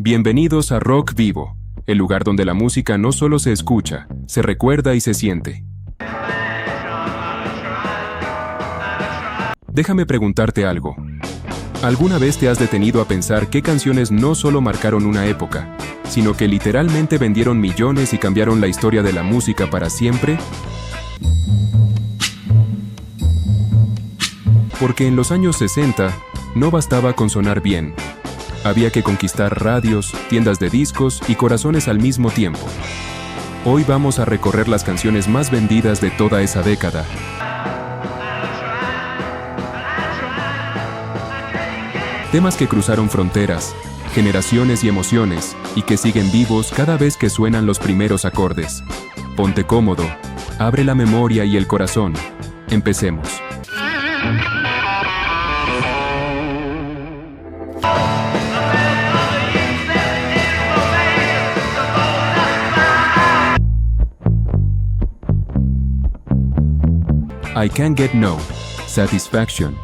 Bienvenidos a Rock Vivo, el lugar donde la música no solo se escucha, se recuerda y se siente. Déjame preguntarte algo. ¿Alguna vez te has detenido a pensar qué canciones no solo marcaron una época, sino que literalmente vendieron millones y cambiaron la historia de la música para siempre? Porque en los años 60 no bastaba con sonar bien. Había que conquistar radios, tiendas de discos y corazones al mismo tiempo. Hoy vamos a recorrer las canciones más vendidas de toda esa década. Temas que cruzaron fronteras, generaciones y emociones, y que siguen vivos cada vez que suenan los primeros acordes. Ponte cómodo, abre la memoria y el corazón. Empecemos. I Can't Get No, Satisfaction,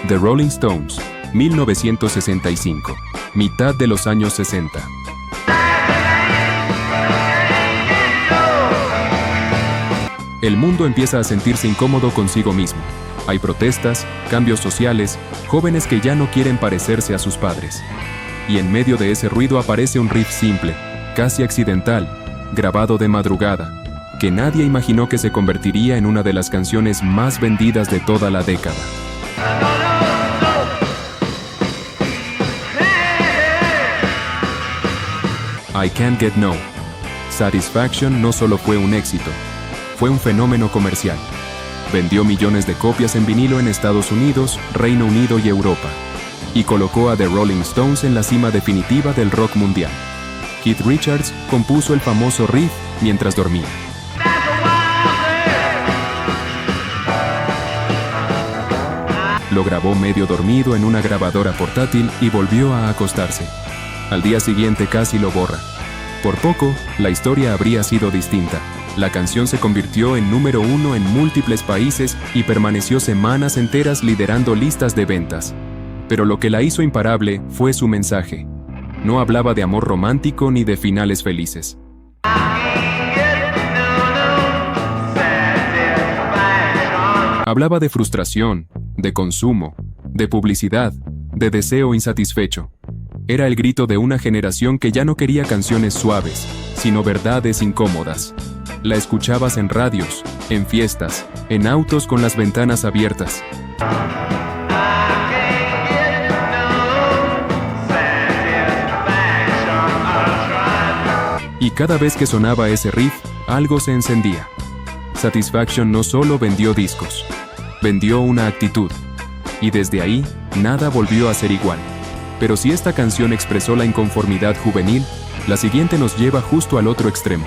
The Rolling Stones, 1965, mitad de los años 60. El mundo empieza a sentirse incómodo consigo mismo. Hay protestas, cambios sociales, jóvenes que ya no quieren parecerse a sus padres. Y en medio de ese ruido aparece un riff simple, casi accidental, grabado de madrugada, que nadie imaginó que se convertiría en una de las canciones más vendidas de toda la década. I Can't Get No, Satisfaction no solo fue un éxito, fue un fenómeno comercial. Vendió millones de copias en vinilo en Estados Unidos, Reino Unido y Europa, y colocó a The Rolling Stones en la cima definitiva del rock mundial. Keith Richards compuso el famoso riff mientras dormía. Lo grabó medio dormido en una grabadora portátil y volvió a acostarse. Al día siguiente casi lo borra. Por poco, la historia habría sido distinta. La canción se convirtió en número 1 en múltiples países y permaneció semanas enteras liderando listas de ventas. Pero lo que la hizo imparable fue su mensaje. No hablaba de amor romántico ni de finales felices. Hablaba de frustración, de consumo, de publicidad, de deseo insatisfecho. Era el grito de una generación que ya no quería canciones suaves, sino verdades incómodas. La escuchabas en radios, en fiestas, en autos con las ventanas abiertas. Y cada vez que sonaba ese riff, algo se encendía. Satisfaction no solo vendió discos, vendió una actitud. Y desde ahí, nada volvió a ser igual. Pero si esta canción expresó la inconformidad juvenil, la siguiente nos lleva justo al otro extremo.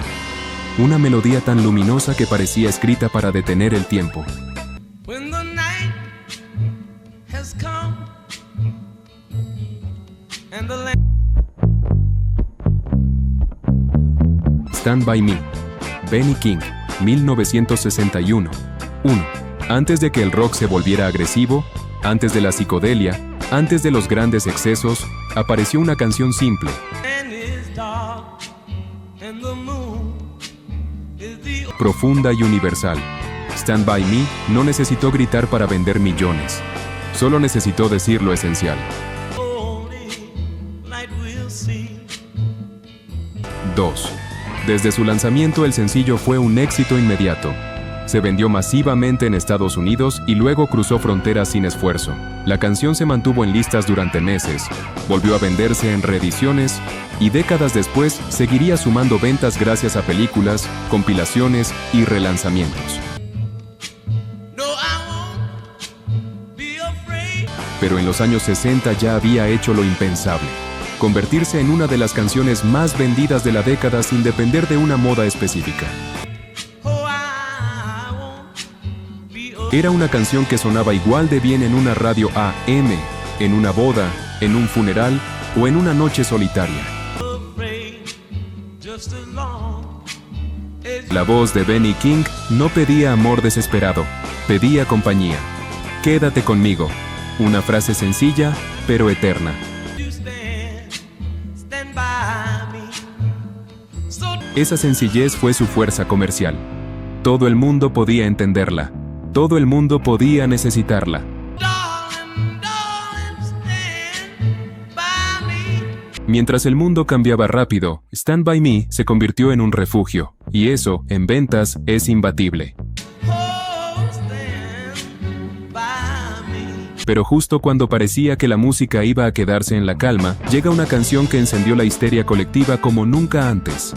Una melodía tan luminosa que parecía escrita para detener el tiempo. Stand By Me, Benny King, 1961. 1. Antes de que el rock se volviera agresivo, antes de la psicodelia, antes de los grandes excesos, apareció una canción simple. Profunda y universal. Stand By Me no necesitó gritar para vender millones. Solo necesitó decir lo esencial. 2. Desde su lanzamiento el sencillo fue un éxito inmediato. Se vendió masivamente en Estados Unidos y luego cruzó fronteras sin esfuerzo. La canción se mantuvo en listas durante meses, volvió a venderse en reediciones y décadas después seguiría sumando ventas gracias a películas, compilaciones y relanzamientos. Pero en los años 60 ya había hecho lo impensable: convertirse en una de las canciones más vendidas de la década sin depender de una moda específica. Era una canción que sonaba igual de bien en una radio AM, en una boda, en un funeral o en una noche solitaria. La voz de Benny King no pedía amor desesperado, pedía compañía. Quédate conmigo. Una frase sencilla, pero eterna. Esa sencillez fue su fuerza comercial. Todo el mundo podía entenderla. Todo el mundo podía necesitarla. Mientras el mundo cambiaba rápido, Stand By Me se convirtió en un refugio, y eso, en ventas, es imbatible. Pero justo cuando parecía que la música iba a quedarse en la calma, llega una canción que encendió la histeria colectiva como nunca antes.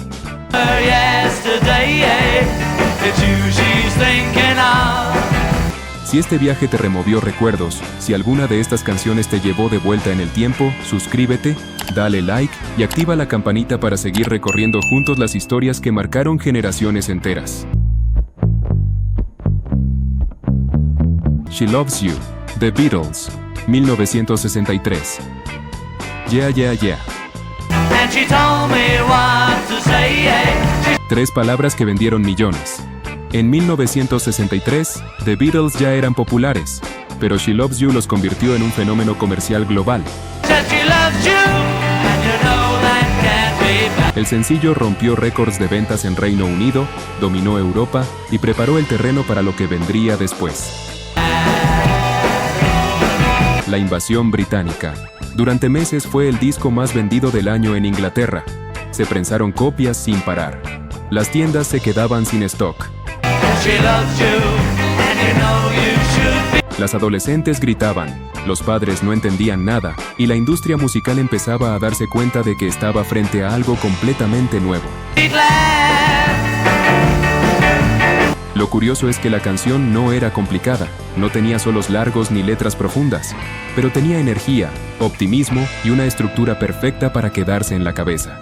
Si este viaje te removió recuerdos, si alguna de estas canciones te llevó de vuelta en el tiempo, suscríbete, dale like y activa la campanita para seguir recorriendo juntos las historias que marcaron generaciones enteras. She Loves You, The Beatles, 1963. Yeah, yeah, yeah. And she told me what to say, yeah. Tres palabras que vendieron millones. En 1963, The Beatles ya eran populares, pero She Loves You los convirtió en un fenómeno comercial global. El sencillo rompió récords de ventas en Reino Unido, dominó Europa y preparó el terreno para lo que vendría después. La invasión británica. Durante meses fue el disco más vendido del año en Inglaterra. Se prensaron copias sin parar. Las tiendas se quedaban sin stock. Las adolescentes gritaban, los padres no entendían nada, y la industria musical empezaba a darse cuenta de que estaba frente a algo completamente nuevo. Lo curioso es que la canción no era complicada, no tenía solos largos ni letras profundas, pero tenía energía, optimismo y una estructura perfecta para quedarse en la cabeza.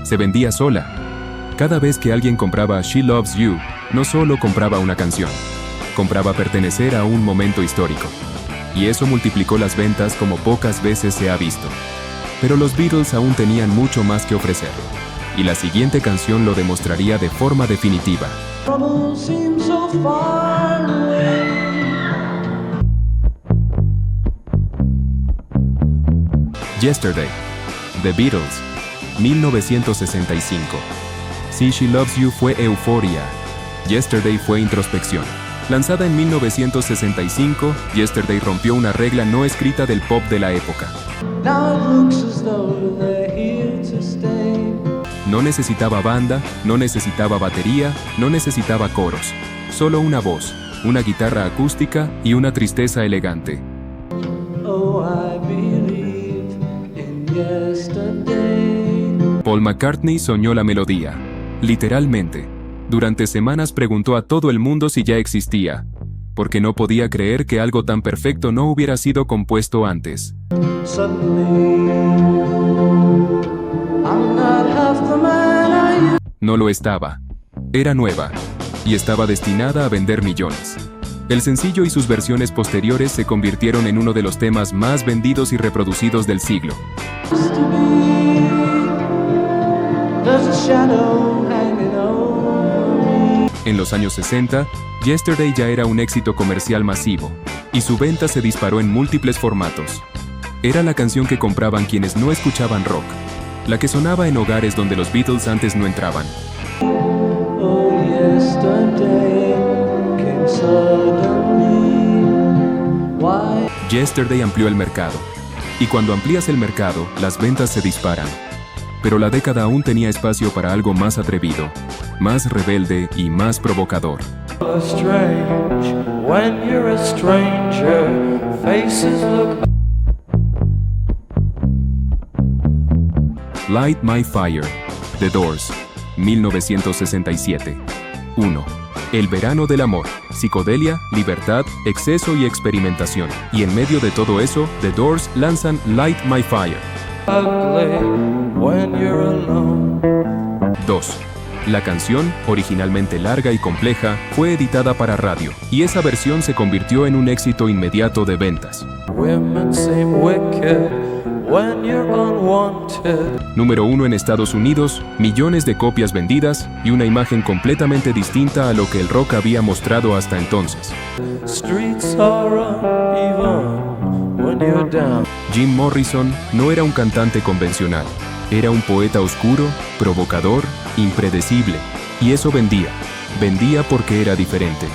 Se vendía sola. Cada vez que alguien compraba She Loves You, no solo compraba una canción, compraba pertenecer a un momento histórico. Y eso multiplicó las ventas como pocas veces se ha visto. Pero los Beatles aún tenían mucho más que ofrecer. Y la siguiente canción lo demostraría de forma definitiva. Yesterday, The Beatles, 1965. Si She Loves You fue euforia, Yesterday fue introspección. Lanzada en 1965, Yesterday rompió una regla no escrita del pop de la época. No necesitaba banda, no necesitaba batería, no necesitaba coros. Solo una voz, una guitarra acústica y una tristeza elegante. Paul McCartney soñó la melodía. Literalmente, durante semanas preguntó a todo el mundo si ya existía, porque no podía creer que algo tan perfecto no hubiera sido compuesto antes. No lo estaba. Era nueva, y estaba destinada a vender millones. El sencillo y sus versiones posteriores se convirtieron en uno de los temas más vendidos y reproducidos del siglo. En los años 60, Yesterday ya era un éxito comercial masivo, y su venta se disparó en múltiples formatos. Era la canción que compraban quienes no escuchaban rock, la que sonaba en hogares donde los Beatles antes no entraban. Yesterday amplió el mercado, y cuando amplías el mercado, las ventas se disparan. Pero la década aún tenía espacio para algo más atrevido, más rebelde y más provocador. Light My Fire, The Doors, 1967. 1. El verano del amor, psicodelia, libertad, exceso y experimentación. Y en medio de todo eso, The Doors lanzan Light My Fire. 2. La canción, originalmente larga y compleja, fue editada para radio, y esa versión se convirtió en un éxito inmediato de ventas. Número 1 en Estados Unidos, millones de copias vendidas y una imagen completamente distinta a lo que el rock había mostrado hasta entonces. Jim Morrison no era un cantante convencional. Era un poeta oscuro, provocador, impredecible. Y eso vendía. Vendía porque era diferente.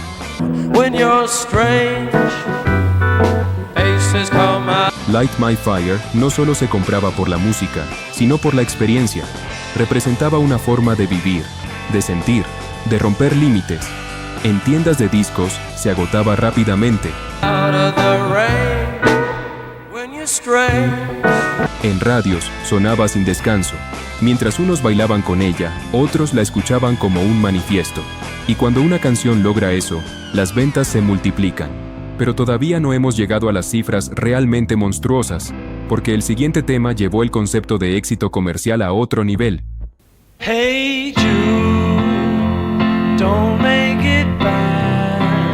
Light My Fire no solo se compraba por la música, sino por la experiencia. Representaba una forma de vivir, de sentir, de romper límites. En tiendas de discos se agotaba rápidamente. En radios sonaba sin descanso. Mientras unos bailaban con ella, otros la escuchaban como un manifiesto. Y cuando una canción logra eso, las ventas se multiplican. Pero todavía no hemos llegado a las cifras realmente monstruosas, porque el siguiente tema llevó el concepto de éxito comercial a otro nivel. Hey Jude, don't make it bad.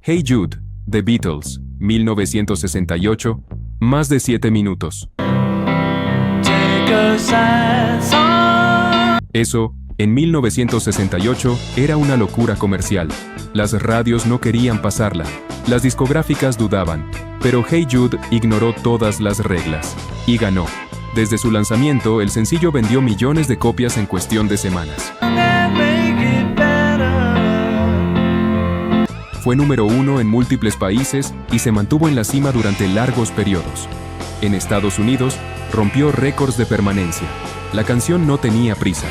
Hey Jude, The Beatles, 1968, más de 7 minutos. Take a sad song. Eso, en 1968, era una locura comercial. Las radios no querían pasarla, las discográficas dudaban, pero Hey Jude ignoró todas las reglas y ganó. Desde su lanzamiento, el sencillo vendió millones de copias en cuestión de semanas. Fue número 1 en múltiples países y se mantuvo en la cima durante largos periodos. En Estados Unidos, rompió récords de permanencia. La canción no tenía prisa.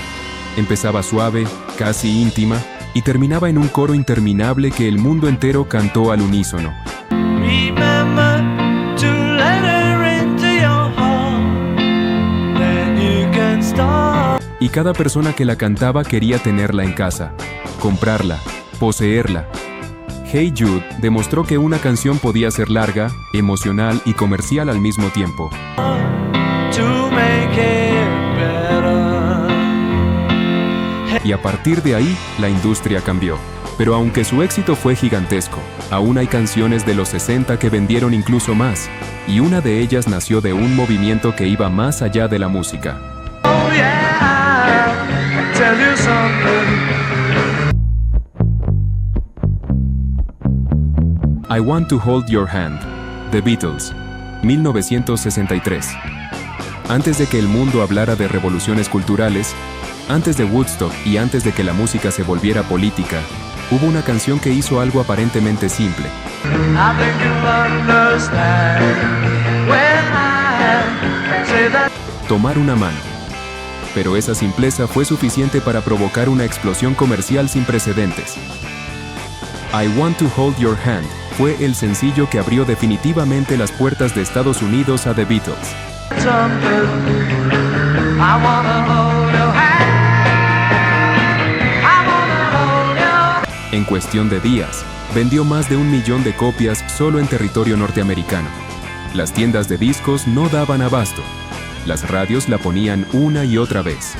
Empezaba suave, casi íntima, y terminaba en un coro interminable que el mundo entero cantó al unísono. Y cada persona que la cantaba quería tenerla en casa, comprarla, poseerla. Hey Jude demostró que una canción podía ser larga, emocional y comercial al mismo tiempo. Y a partir de ahí, la industria cambió. Pero aunque su éxito fue gigantesco, aún hay canciones de los 60 que vendieron incluso más, y una de ellas nació de un movimiento que iba más allá de la música. Oh yeah, tell you something. I Want to Hold Your Hand, The Beatles, 1963. Antes de que el mundo hablara de revoluciones culturales, antes de Woodstock y antes de que la música se volviera política, hubo una canción que hizo algo aparentemente simple. I think you'll understand when I say that. Tomar una mano. Pero esa simpleza fue suficiente para provocar una explosión comercial sin precedentes. I Want to Hold Your Hand fue el sencillo que abrió definitivamente las puertas de Estados Unidos a The Beatles. En cuestión de días, vendió más de 1 millón de copias solo en territorio norteamericano. Las tiendas de discos no daban abasto. Las radios la ponían una y otra vez.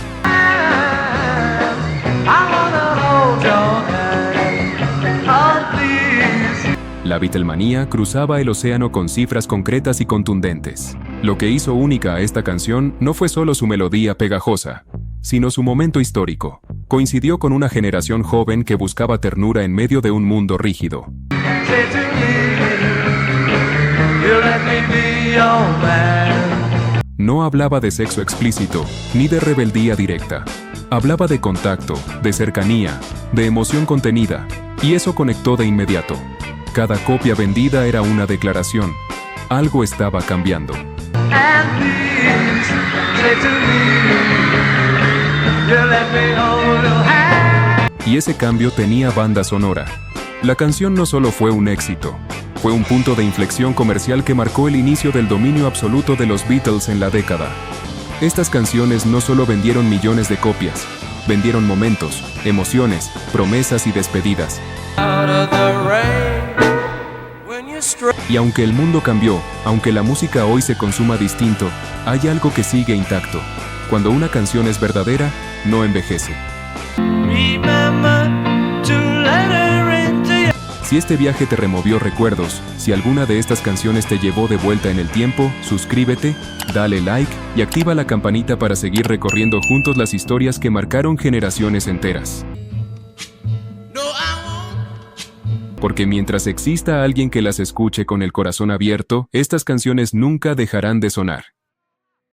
La Beatlemanía cruzaba el océano con cifras concretas y contundentes. Lo que hizo única a esta canción no fue solo su melodía pegajosa, sino su momento histórico. Coincidió con una generación joven que buscaba ternura en medio de un mundo rígido. No hablaba de sexo explícito, ni de rebeldía directa. Hablaba de contacto, de cercanía, de emoción contenida, y eso conectó de inmediato. Cada copia vendida era una declaración. Algo estaba cambiando. Y ese cambio tenía banda sonora. La canción no solo fue un éxito, fue un punto de inflexión comercial que marcó el inicio del dominio absoluto de los Beatles en la década. Estas canciones no solo vendieron millones de copias, vendieron momentos, emociones, promesas y despedidas. Y aunque el mundo cambió, aunque la música hoy se consuma distinto, hay algo que sigue intacto. Cuando una canción es verdadera, no envejece. Si este viaje te removió recuerdos, si alguna de estas canciones te llevó de vuelta en el tiempo, suscríbete, dale like y activa la campanita para seguir recorriendo juntos las historias que marcaron generaciones enteras. porque mientras exista alguien que las escuche con el corazón abierto, estas canciones nunca dejarán de sonar.